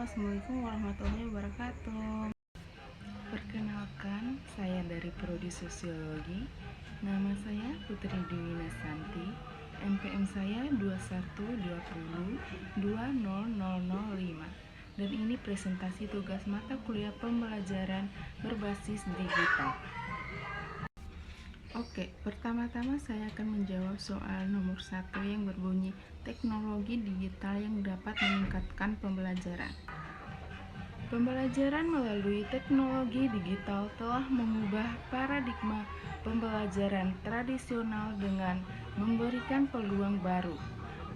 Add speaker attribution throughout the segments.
Speaker 1: Assalamualaikum warahmatullahi wabarakatuh. Perkenalkan, saya dari Prodi Sosiologi. Nama saya Putri Dewi Nasanti. NPM saya 2120200005. Dan ini presentasi tugas mata kuliah pembelajaran berbasis digital. Oke, pertama-tama saya akan menjawab soal nomor 1 yang berbunyi teknologi digital yang dapat meningkatkan pembelajaran. Pembelajaran melalui teknologi digital telah mengubah paradigma pembelajaran tradisional dengan memberikan peluang baru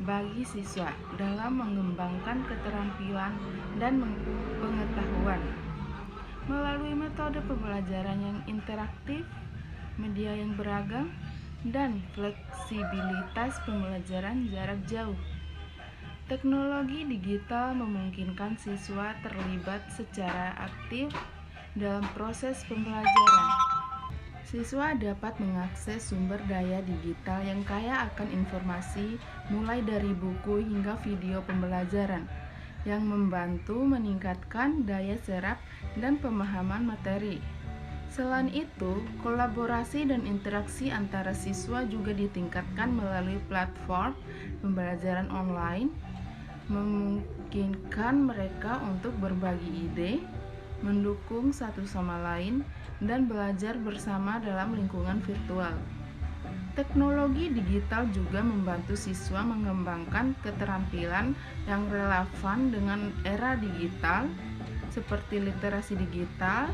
Speaker 1: bagi siswa dalam mengembangkan keterampilan dan pengetahuan. Melalui metode pembelajaran yang interaktif, media yang beragam, dan fleksibilitas pembelajaran jarak jauh. Teknologi digital memungkinkan siswa terlibat secara aktif dalam proses pembelajaran. Siswa dapat mengakses sumber daya digital yang kaya akan informasi, mulai dari buku hingga video pembelajaran, yang membantu meningkatkan daya serap dan pemahaman materi. Selain itu, kolaborasi dan interaksi antara siswa juga ditingkatkan melalui platform pembelajaran online, memungkinkan mereka untuk berbagi ide, mendukung satu sama lain, dan belajar bersama dalam lingkungan virtual. Teknologi digital juga membantu siswa mengembangkan keterampilan yang relevan dengan era digital, seperti literasi digital,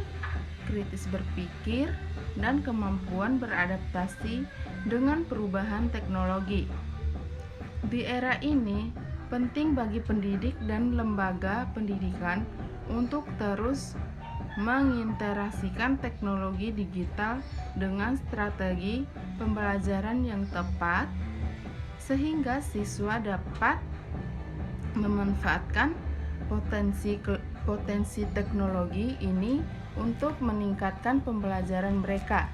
Speaker 1: kritis berpikir, dan kemampuan beradaptasi dengan perubahan teknologi. Di era ini, penting bagi pendidik dan lembaga pendidikan untuk terus mengintegrasikan teknologi digital dengan strategi pembelajaran yang tepat, sehingga siswa dapat memanfaatkan potensi teknologi ini untuk meningkatkan pembelajaran mereka.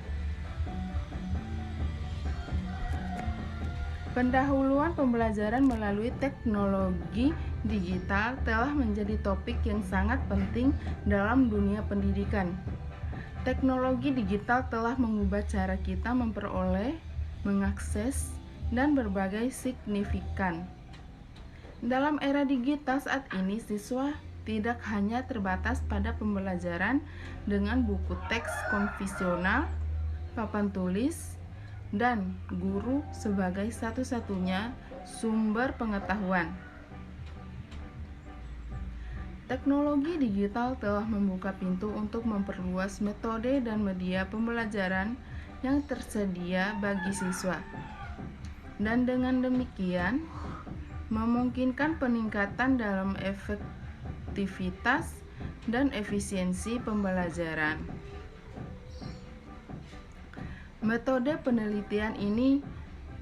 Speaker 1: Pendahuluan pembelajaran melalui teknologi digital telah menjadi topik yang sangat penting dalam dunia pendidikan. Teknologi digital telah mengubah cara kita memperoleh, mengakses, dan berbagai signifikan. Dalam era digital saat ini, siswa tidak hanya terbatas pada pembelajaran dengan buku teks konvensional, papan tulis, dan guru sebagai satu-satunya sumber pengetahuan. Teknologi digital telah membuka pintu untuk memperluas metode dan media pembelajaran yang tersedia bagi siswa. Dan dengan demikian, memungkinkan peningkatan dalam efektivitas dan efisiensi pembelajaran. Metode penelitian ini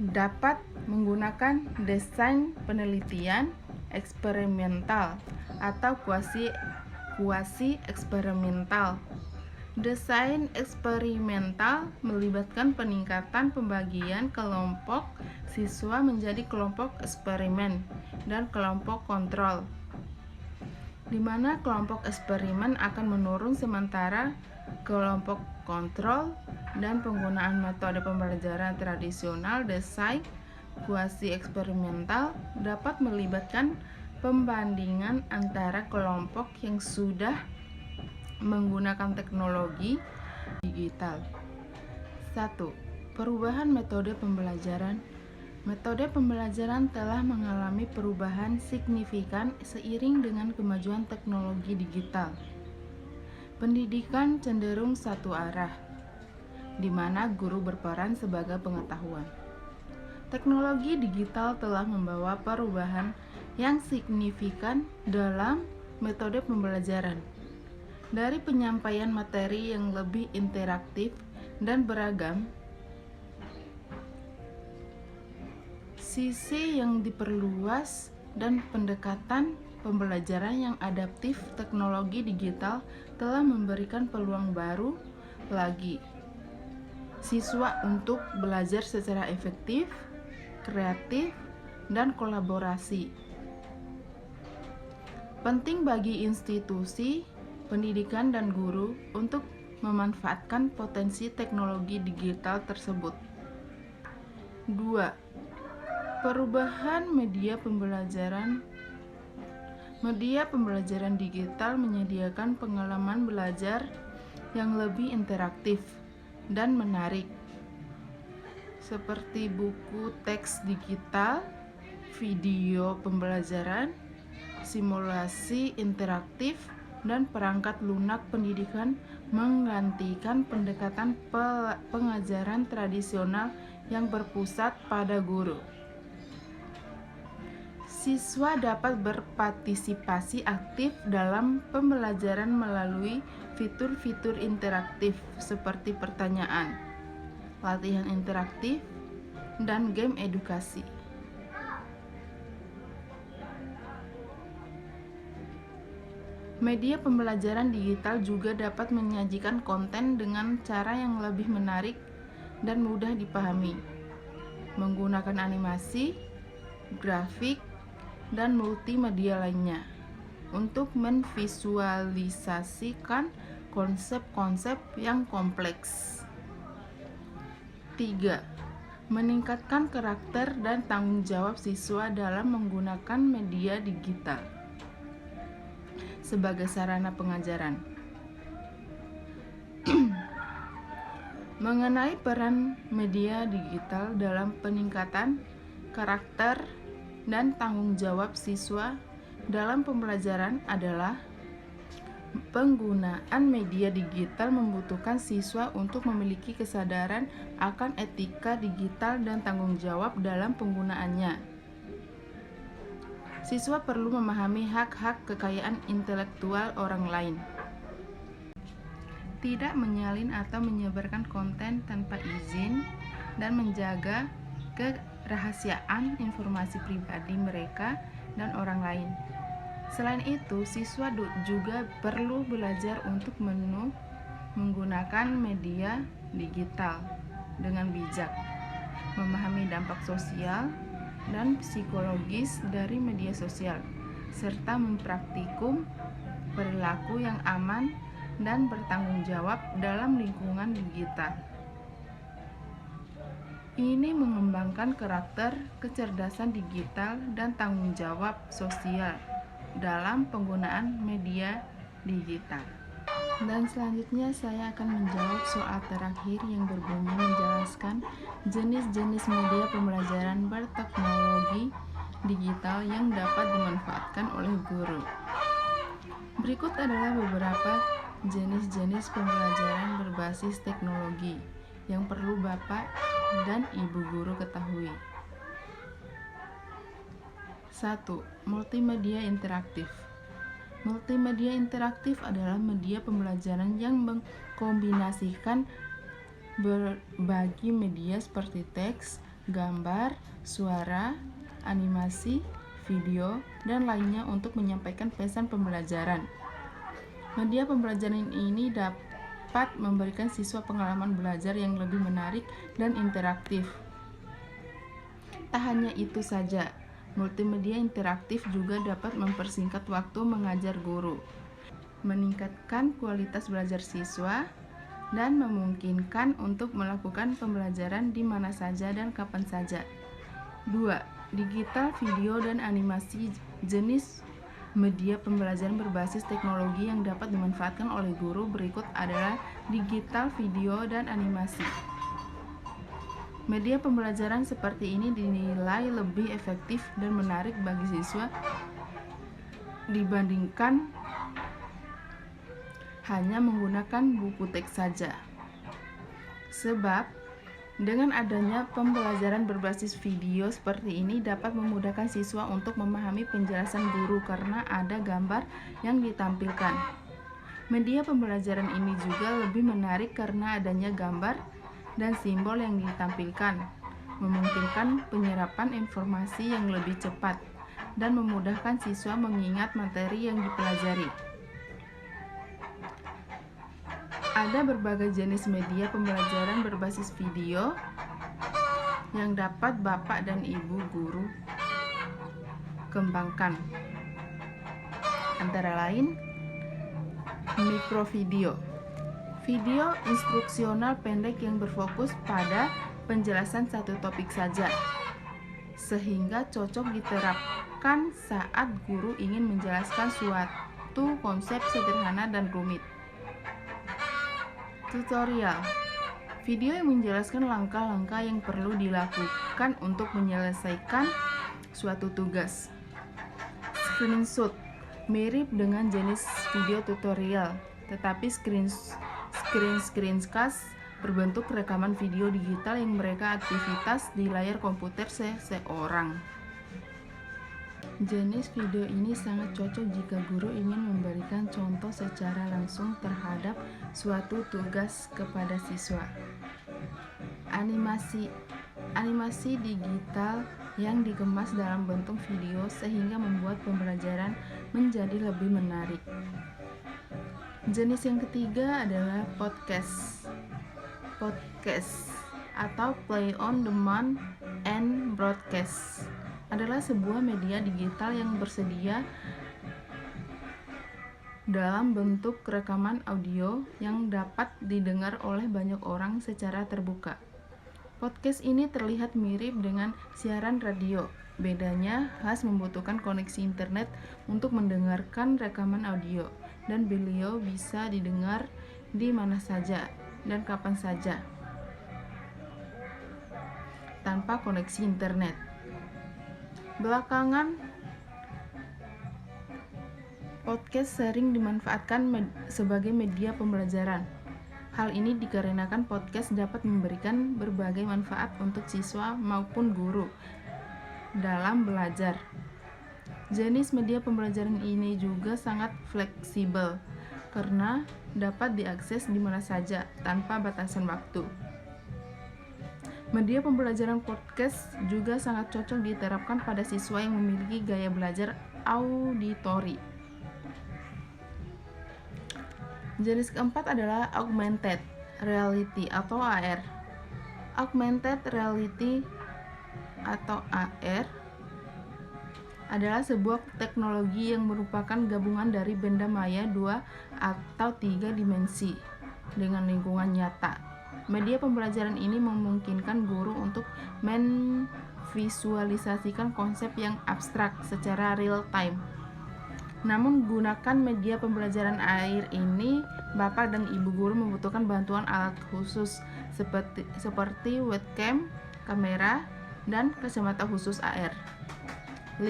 Speaker 1: dapat menggunakan desain penelitian eksperimental atau kuasi eksperimental. Desain eksperimental melibatkan peningkatan pembagian kelompok siswa menjadi kelompok eksperimen dan kelompok kontrol, di mana kelompok eksperimen akan menurun sementara kelompok kontrol, dan penggunaan metode pembelajaran tradisional. Desain kuasi eksperimental dapat melibatkan pembandingan antara kelompok yang sudah menggunakan teknologi digital. 1. Perubahan metode pembelajaran. Metode pembelajaran telah mengalami perubahan signifikan seiring dengan kemajuan teknologi digital. Pendidikan cenderung satu arah, di mana guru berperan sebagai pengetahuan. Teknologi digital telah membawa perubahan yang signifikan dalam metode pembelajaran. Dari penyampaian materi yang lebih interaktif dan beragam, sisi yang diperluas, dan pendekatan pembelajaran yang adaptif, teknologi digital telah memberikan peluang baru lagi siswa untuk belajar secara efektif, kreatif, dan kolaborasi. Penting bagi institusi pendidikan dan guru untuk memanfaatkan potensi teknologi digital tersebut. 2. Perubahan media pembelajaran. Media pembelajaran digital menyediakan pengalaman belajar yang lebih interaktif dan menarik, seperti buku teks digital, video pembelajaran, simulasi interaktif, dan perangkat lunak pendidikan menggantikan pendekatan pengajaran tradisional yang berpusat pada guru. Siswa dapat berpartisipasi aktif dalam pembelajaran melalui fitur-fitur interaktif seperti pertanyaan, latihan interaktif, dan game edukasi. Media pembelajaran digital juga dapat menyajikan konten dengan cara yang lebih menarik dan mudah dipahami, menggunakan animasi, grafik, dan multimedia lainnya untuk memvisualisasikan konsep-konsep yang kompleks. 3. Meningkatkan karakter dan tanggung jawab siswa dalam menggunakan media digital sebagai sarana pengajaran. Mengenai peran media digital dalam peningkatan karakter dan tanggung jawab siswa dalam pembelajaran adalah penggunaan media digital membutuhkan siswa untuk memiliki kesadaran akan etika digital dan tanggung jawab dalam penggunaannya. Siswa perlu memahami hak-hak kekayaan intelektual orang lain, tidak menyalin atau menyebarkan konten tanpa izin, dan menjaga kerahasiaan informasi pribadi mereka dan orang lain. Selain itu, siswa juga perlu belajar untuk menggunakan media digital dengan bijak, memahami dampak sosial dan psikologis dari media sosial, serta mempraktikum perilaku yang aman dan bertanggung jawab dalam lingkungan digital. Ini mengembangkan karakter, kecerdasan digital, dan tanggung jawab sosial dalam penggunaan media digital. Dan selanjutnya saya akan menjawab soal terakhir yang berbunyi menjelaskan jenis-jenis media pembelajaran berteknologi digital yang dapat dimanfaatkan oleh guru. Berikut adalah beberapa jenis-jenis pembelajaran berbasis teknologi yang perlu Bapak dan Ibu guru ketahui. 1. Multimedia interaktif. Multimedia interaktif adalah media pembelajaran yang mengkombinasikan berbagai media seperti teks, gambar, suara, animasi, video, dan lainnya untuk menyampaikan pesan pembelajaran. Media pembelajaran ini dapat memberikan siswa pengalaman belajar yang lebih menarik dan interaktif. Tak hanya itu saja, multimedia interaktif juga dapat mempersingkat waktu mengajar guru, meningkatkan kualitas belajar siswa, dan memungkinkan untuk melakukan pembelajaran di mana saja dan kapan saja. 2. Digital video dan animasi. Jenis media pembelajaran berbasis teknologi yang dapat dimanfaatkan oleh guru berikut adalah digital video dan animasi. Media pembelajaran seperti ini dinilai lebih efektif dan menarik bagi siswa dibandingkan hanya menggunakan buku teks saja. Sebab, dengan adanya pembelajaran berbasis video seperti ini dapat memudahkan siswa untuk memahami penjelasan guru karena ada gambar yang ditampilkan. Media pembelajaran ini juga lebih menarik karena adanya gambar dan simbol yang ditampilkan, memungkinkan penyerapan informasi yang lebih cepat dan memudahkan siswa mengingat materi yang dipelajari. Ada berbagai jenis media pembelajaran berbasis video yang dapat Bapak dan Ibu guru kembangkan. antara lain mikrovideo, video instruksional pendek yang berfokus pada penjelasan satu topik saja, sehingga cocok diterapkan saat guru ingin menjelaskan suatu konsep sederhana dan rumit. Tutorial, video yang menjelaskan langkah-langkah yang perlu dilakukan untuk menyelesaikan suatu tugas. Screenshot, mirip dengan jenis video tutorial, tetapi screencast berbentuk rekaman video digital yang mereka aktivitas di layar komputer seseorang. Jenis video ini sangat cocok jika guru ingin memberikan contoh secara langsung terhadap suatu tugas kepada siswa. Animasi digital yang dikemas dalam bentuk video sehingga membuat pembelajaran menjadi lebih menarik. Jenis yang ketiga adalah podcast atau play on demand and broadcast adalah sebuah media digital yang bersedia dalam bentuk rekaman audio yang dapat didengar oleh banyak orang secara terbuka. Podcast ini terlihat mirip dengan siaran radio. Bedanya, khas membutuhkan koneksi internet untuk mendengarkan rekaman audio, dan beliau bisa didengar di mana saja dan kapan saja tanpa koneksi internet. Belakangan, podcast sering dimanfaatkan sebagai media pembelajaran. Hal ini dikarenakan podcast dapat memberikan berbagai manfaat untuk siswa maupun guru dalam belajar. Jenis media pembelajaran ini juga sangat fleksibel karena dapat diakses di mana saja tanpa batasan waktu. Media pembelajaran podcast juga sangat cocok diterapkan pada siswa yang memiliki gaya belajar auditori. Jenis keempat adalah augmented reality atau AR. Augmented reality atau AR adalah sebuah teknologi yang merupakan gabungan dari benda maya 2 atau 3 dimensi dengan lingkungan nyata. Media pembelajaran ini memungkinkan guru untuk memvisualisasikan konsep yang abstrak secara real time. Namun gunakan media pembelajaran AR ini, Bapak dan Ibu guru membutuhkan bantuan alat khusus seperti webcam, kamera, dan kacamata khusus AR. 5.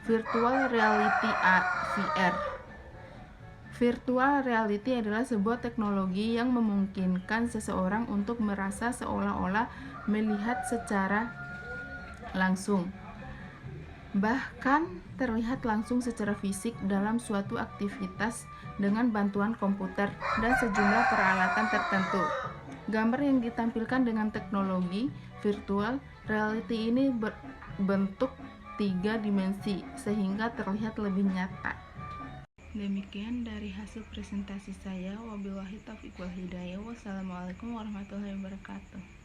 Speaker 1: Virtual Reality VR. Virtual reality adalah sebuah teknologi yang memungkinkan seseorang untuk merasa seolah-olah melihat secara langsung, bahkan terlihat langsung secara fisik dalam suatu aktivitas dengan bantuan komputer dan sejumlah peralatan tertentu. Gambar yang ditampilkan dengan teknologi virtual reality ini berbentuk 3 dimensi sehingga terlihat lebih nyata. Demikian dari hasil presentasi saya. Wabillahi taufiq wal hidayah. Wassalamualaikum warahmatullahi wabarakatuh.